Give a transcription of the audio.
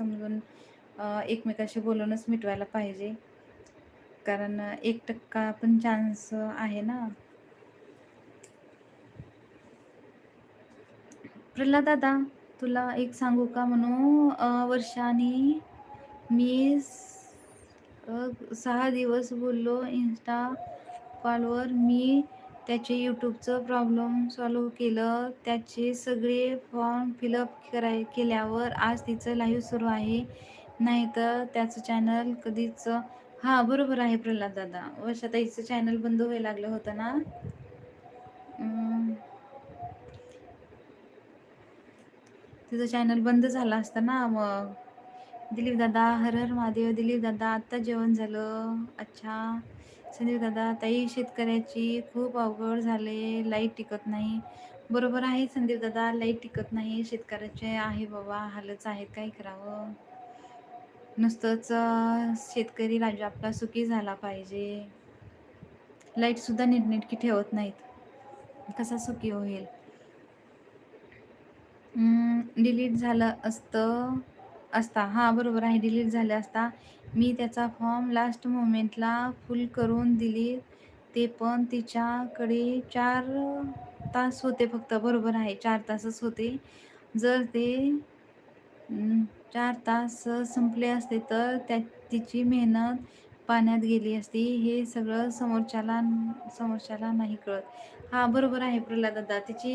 समजून एकमेकाशी बोलूनच मिटवायला पाहिजे. कारण 1% पण चान्स आहे ना. प्रल्हाद दादा, तुला एक सांगू का म्हणू वर्षाने मी 6 दिवस बोललो इन्स्टा कॉलवर. मी त्याचे यूट्यूबचं प्रॉब्लेम सॉल्व्ह केलं. त्याचे सगळे फॉर्म फिलअप केल्यावर आज तिचं लाईव्ह सुरू आहे. नाहीतर त्याचं चॅनल कधीच. हां, बरोबर आहे प्रल्हाद दादा. वर्षाताईचं चॅनल बंद व्हायला लागलं होतं ना. तिचं चॅनल बंद झालं असतं ना मग. दिलीप दादा, हर हर महादेव. दिलीप दादा, आत्ता जेवण झालं. अच्छा. संदीप दादा, ताई शेतकऱ्याची खूप अवघड झाले, लाईट टिकत नाही. बरोबर आहे संदीप दादा, लाईट टिकत नाही. शेतकऱ्याचे आहे बाबा, हालच आहेत, काय करावं. नुसतंच शेतकरी राजा आपला सुखी झाला पाहिजे. लाईट सुद्धा नीटनेटकी ठेवत नाहीत, कसा सुखी होईल. डिलीट झालं असता. हां, बरोबर आहे, डिलीट झाले असता. मी त्याचा फॉर्म लास्ट मोमेंटला फुल करून दिली, ते पण तिच्याकडे 4 तास होते फक्त. बरोबर आहे, 4 तासच होते. जर ते 4 तास संपले असते तर तिची मेहनत पाण्यात गेली असती. हे सगळं समोरच्याला नाही कळत. हां, बरोबर आहे प्रल्हाद दादा. तिची